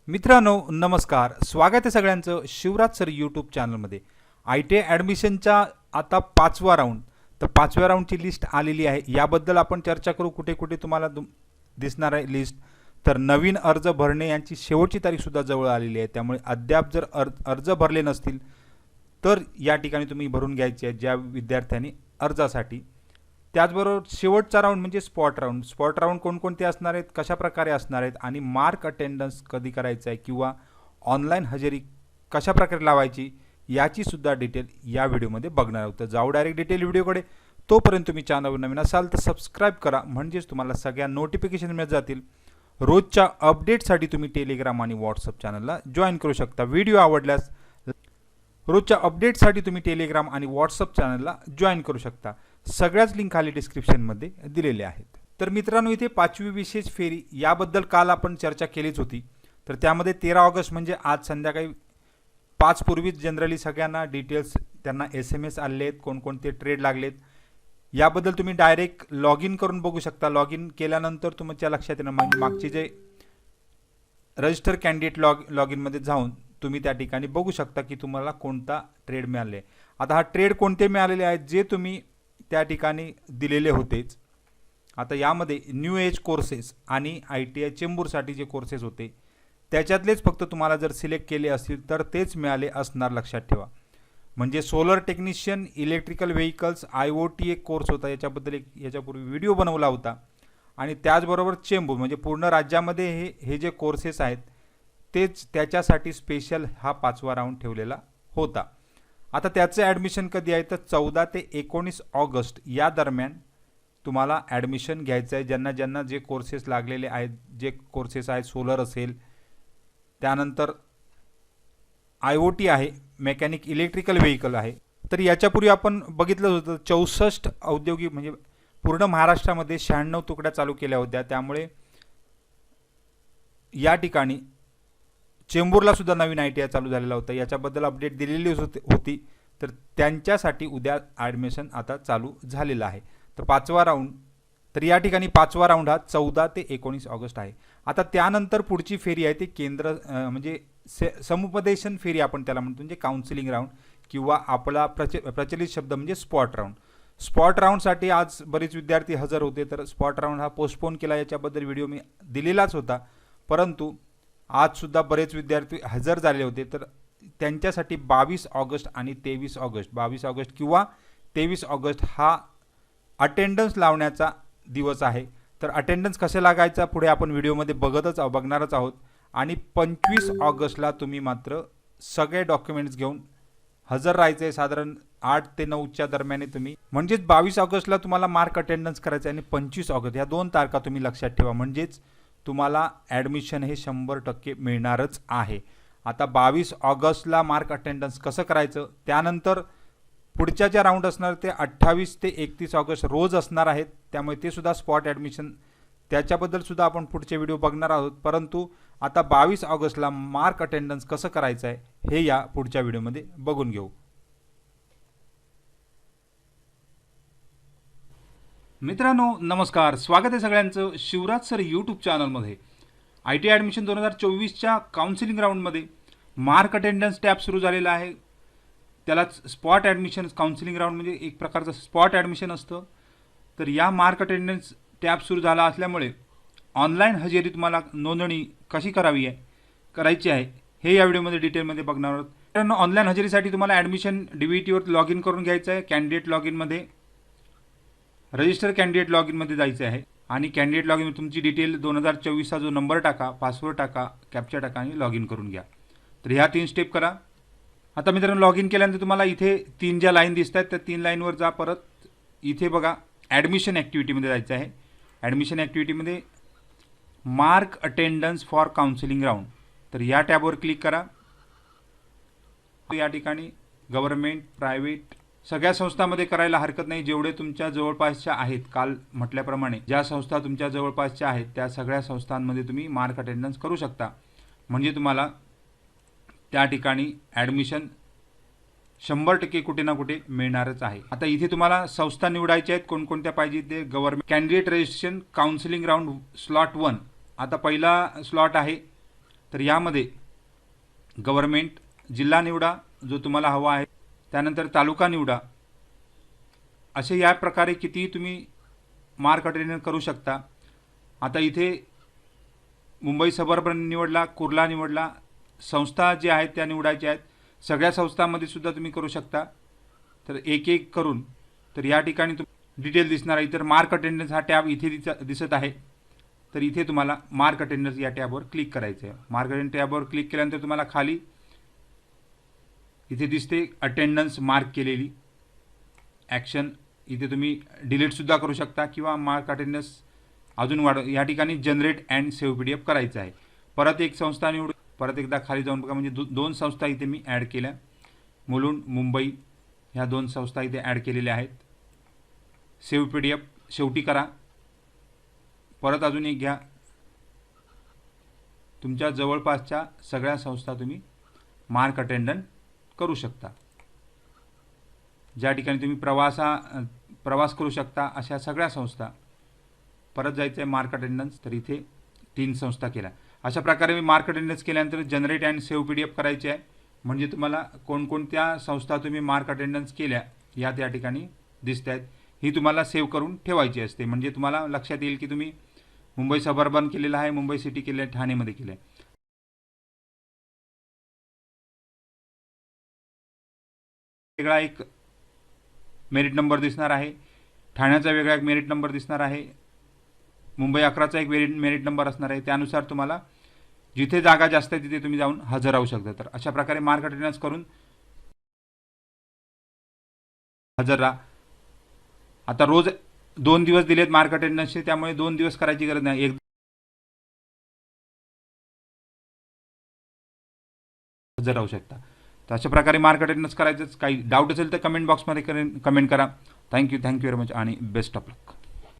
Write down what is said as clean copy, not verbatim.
मित्रांनो नमस्कार, स्वागत आहे सगळ्यांचं शिवराज सर यूट्यूब चॅनलमध्ये। आय टी आय ॲडमिशनचा आता 5वा राऊंड, तर 5व्या राऊंडची लिस्ट आलेली आहे। याबद्दल आपण चर्चा करू। कुठे कुठे तुम्हाला दिसणार आहे लिस्ट, तर नवीन अर्ज भरणे यांची शेवटची तारीखसुद्धा जवळ आलेली आहे। त्यामुळे अद्याप जर अर्ज भरले नसतील तर या ठिकाणी तुम्ही भरून घ्यायचे आहे ज्या विद्यार्थ्यांनी अर्जासाठी। त्याचबरोबर शेवटचा राऊंड म्हणजे स्पॉट राऊंड। स्पॉट राऊंड कोणकोणते असणार आहेत, कशा प्रकारे असणार आहेत आणि मार्क अटेंडन्स कधी करायचं आहे किंवा ऑनलाईन हजेरी कशा प्रकारे लावायची याची सुद्धा डिटेल या व्हिडिओमध्ये बघणार आहोत। तर जाऊ डायरेक्ट डिटेल व्हिडिओकडे। तोपर्यंत तुम्ही चॅनलवर नवीन असाल तर सबस्क्राईब करा, म्हणजेच तुम्हाला सगळ्या नोटिफिकेशन मिळत जातील। रोजच्या अपडेटसाठी तुम्ही टेलिग्राम आणि व्हॉट्सअप चॅनलला जॉईन करू शकता। व्हिडिओ आवडल्यास रोजच्या अपडेटसाठी तुम्ही टेलिग्राम आणि व्हॉट्सअप चॅनलला जॉईन करू शकता। सगळ्याच लिंक खाली डिस्क्रिप्शनमध्ये दिलेले आहेत। तर मित्रांनो, इथे 5वी विशेष फेरी याबद्दल काल आपण चर्चा केलीच होती। तर त्यामध्ये 13 ऑगस्ट म्हणजे आज संध्याकाळी 5 पूर्वीच जनरली सगळ्यांना डिटेल्स त्यांना SMS आले आहेत, कोणकोणते ट्रेड लागलेत याबद्दल तुम्ही डायरेक्ट लॉग इन करून बघू शकता। लॉग इन केल्यानंतर तुमच्या लक्षात येणार, म्हणजे मागचे जे रजिस्टर कॅन्डिडेट लॉग इनमध्ये जाऊन तुम्ही त्या ठिकाणी बघू शकता की तुम्हाला कोणता ट्रेड मिळाले। आता हा ट्रेड कोणते मिळालेले आहेत जे तुम्ही त्या ठिकाणी दिलेले होतेच। आता यामध्ये न्यू एज कोर्सेस आणि ITI चेंबूरसाठी जे कोर्सेस होते त्याच्यातलेच फक्त तुम्हाला जर सिलेक्ट केले असतील तर तेच मिळाले असणार, लक्षात ठेवा। म्हणजे solar technician, electrical vehicles, IoT एक कोर्स होता, याच्याबद्दल याच्यापूर्वी व्हिडिओ बनवला होता। आणि त्याचबरोबर चेंबूर म्हणजे पूर्ण राज्यामध्ये हे जे कोर्सेस आहेत तेच त्याच्यासाठी स्पेशल हा 5वा राऊंड ठेवलेला होता। आता त्याचं ॲडमिशन कधी आहे तर 14 ते 19 ऑगस्ट या दरम्यान तुम्हाला ॲडमिशन घ्यायचं आहे। ज्यांना ज्यांना जे कोर्सेस लागलेले आहेत, जे कोर्सेस आहेत, सोलर असेल, त्यानंतर IoT आहे, मेकॅनिक इलेक्ट्रिकल व्हेकल आहे। तर याच्यापूर्वी आपण बघितलं होतं 64 औद्योगिक म्हणजे पूर्ण महाराष्ट्रामध्ये 96 तुकड्या चालू केल्या होत्या। त्यामुळे या ठिकाणी चेंबूरला सुद्धा नवीन ITI चालू झालेला होता, याच्याबद्दल अपडेट दिलेली होती। तर त्यांच्यासाठी उद्या ॲडमिशन आता चालू झालेलं आहे। तर 5वा राऊंड, तर या ठिकाणी 5वा राऊंड हा 14 ते 19 ऑगस्ट आहे। आता त्यानंतर पुढची फेरी आहे ती केंद्र म्हणजे समुपदेशन फेरी आपण त्याला म्हणतो, म्हणजे काउन्सिलिंग राऊंड किंवा आपला प्रचलित शब्द म्हणजे स्पॉट राऊंड। स्पॉट राऊंडसाठी आज बरेच विद्यार्थी हजर होते, तर स्पॉट राऊंड हा पोस्टपोन केला, याच्याबद्दल व्हिडिओ मी दिलेलाच होता। परंतु आज सुद्धा बरेच विद्यार्थी हजर झाले होते, तर त्यांच्यासाठी 22 ऑगस्ट आणि 23 ऑगस्ट 22 ऑगस्ट किंवा 23 ऑगस्ट हा अटेंडन्स लावण्याचा दिवस आहे। तर अटेंडन्स कसे लागायचा पुढे आपण व्हिडिओमध्ये बघणारच आहोत। आणि 25 ऑगस्टला तुम्ही मात्र सगळे डॉक्युमेंट्स घेऊन हजर राहायचे आहे। साधारण 8 ते 9च्या दरम्यान तुम्ही, म्हणजेच 22 ऑगस्टला तुम्हाला मार्क अटेंडन्स करायचं आहे आणि 25 ऑगस्ट या 2 तारखा तुम्ही लक्षात ठेवा, म्हणजेच तुम्हाला ॲडमिशन हे 100% मिळणारच आहे। आता 22 ऑगस्टला मार्क अटेंडन्स कसं करायचं, त्यानंतर पुढच्या ज्या राऊंड असणार ते 28 ते 31 ऑगस्ट रोज असणार आहेत। त्यामुळे ते सुद्धा स्पॉट ॲडमिशन, त्याच्याबद्दल सुद्धा आपण पुढचे व्हिडिओ बघणार आहोत। परंतु आता 22 ऑगस्टला मार्क अटेंडन्स कसं करायचं आहे हे या पुढच्या व्हिडिओमध्ये बघून घेऊ। मित्रांनो नमस्कार, स्वागत आहे सगळ्यांचं शिवराज सर यूट्यूब चॅनलमध्ये। ITI ॲडमिशन 2024च्या काउन्सिलिंग राऊंडमध्ये मार्क अटेंडन्स टॅब सुरू झालेला आहे। त्यालाच स्पॉट ॲडमिशन काउन्सिलिंग राऊंड म्हणजे एक प्रकारचं स्पॉट ॲडमिशन असतं। तर या मार्क अटेंडन्स टॅब सुरू झाला असल्यामुळे ऑनलाईन हजेरी तुम्हाला नोंदणी कशी करायची आहे हे या व्हिडिओमध्ये डिटेलमध्ये बघणार आहोत। मित्रांनो, ऑनलाईन हजेरीसाठी तुम्हाला ॲडमिशन DVTवर लॉग इन करून घ्यायचं आहे। कॅन्डिडेट लॉग इनमध्ये रजिस्टर कॅन्डिडेट लॉग इनमध्ये जायचं आहे आणि कॅन्डिडेट लॉग इन तुमची डिटेल 2024चा जो नंबर टाका, पासवर्ड टाका, कॅप्चा टाका आणि लॉग इन करून घ्या। तर ह्या 3 स्टेप करा। आता मित्रांनो, लॉग इन केल्यानंतर तुम्हाला इथे 3 ज्या लाईन दिसत आहेत त्या 3 लाईनवर जा। परत इथे बघा ॲडमिशन ॲक्टिव्हिटीमध्ये जायचं आहे। ॲडमिशन ॲक्टिव्हिटीमध्ये mark attendance for counselling round, तर या टॅबवर क्लिक करा। या ठिकाणी गव्हर्नमेंट, प्रायव्हेट सगळ्या संस्थांमध्ये करायला हरकत नाही, जेवढे तुमच्या जवळपासच्या आहेत। काल म्हटल्याप्रमाणे ज्या संस्था तुमच्या जवळपासच्या आहेत त्या सगळ्या संस्थांमध्ये तुम्ही मार्क अटेंडन्स करू शकता, म्हणजे तुम्हाला त्या ठिकाणी ॲडमिशन 100% कुठे ना कुठे मिळणारच आहे। आता इथे तुम्हाला संस्था निवडायच्या आहेत, कोणकोणत्या पाहिजे ते। Government candidate registration counselling round slot 1, आता पहिला स्लॉट आहे तर यामध्ये गव्हर्मेंट जिल्हा निवडा जो तुम्हाला हवा आहे, त्यानंतर तालुका निवडा. असे या प्रकारे कितीही तुम्ही मार्क अटेंडन्स करू शकता. आता इथे मुंबई सबअर्बन निवडला, कुर्ला निवडला, संस्था ज्या आहेत त्या निवडायच्या आहेत. सगळ्या संस्थांमध्ये सुद्धा तुम्ही करू शकता. तर एक एक करून तर या ठिकाणी डिटेल दिसणार आहे. तर मार्क अटेंडन्स हा टॅब इथे दिसत आहे. तर इथे तुम्हाला मार्क अटेंडन्स या टॅबवर क्लिक करायचं आहे. मार्क अटेंडन्स टॅबवर क्लिक केल्यानंतर तुम्हाला खाली इथे दिसते अटेंडन्स मार्क केलेली ॲक्शन. इथे तुम्ही डिलीटसुद्धा करू शकता किंवा मार्क अटेंडन्स अजून या ठिकाणी जनरेट अँड सेव्ह PDF करायचं आहे. परत एक संस्था निवडू. परत एकदा खाली जाऊन बघा, म्हणजे दोन संस्था इथे मी ॲड केल्या. मुलुंड, मुंबई ह्या 2 संस्था इथे ॲड केलेल्या आहेत. सेव्ह PDF शेवटी करा. परत अजून एक घ्या. तुमच्या जवळपासच्या सगळ्या संस्था तुम्ही मार्क अटेंडन्स करू शकता. ज्या ठिकाणी तुम्ही प्रवास करू शकता अशा सगळ्या संस्था. परत जायचं आहे मार्क अटेंडन्स. तर इथे 3 संस्था केल्या. अशा प्रकारे मी मार्क अटेंडन्स केल्यानंतर जनरेट अँड सेव्ह PDF करायचे आहे. म्हणजे तुम्हाला कोणकोणत्या संस्था तुम्ही मार्क अटेंडन्स केल्या या त्या ठिकाणी दिसत आहेत. ही तुम्हाला सेव्ह करून ठेवायची असते. म्हणजे तुम्हाला लक्षात येईल की तुम्ही मुंबई सबअर्बन केलेलं आहे, मुंबई सिटी केलं आहे, ठाणेमध्ये केलं आहे. वेगळा एक मेरिट नंबर दिसणार आहे. ठाण्याचा वेगळा एक मेरिट नंबर दिसणार आहे. मुंबई 11चा एक मेरिट नंबर असणार आहे. त्यानुसार तुम्हाला जिथे जागा जास्त आहे तिथे तुम्ही जाऊन हजर राहू शकता. तर अशा प्रकारे मार्क अटेंडन्स करून हजर राहा. आता रोज 2 दिवस दिलेत मार्क अटेंडन्सचे, त्यामुळे 2 दिवस करायची गरज नाही. एक हजर राहू शकता. तर अशा प्रकारे मार्क अटेंडन्स करायचंच. काही डाऊट असेल तर कमेंट बॉक्समध्ये कमेंट करा. थँक्यू व्हेरी मच आणि बेस्ट ऑफ लक.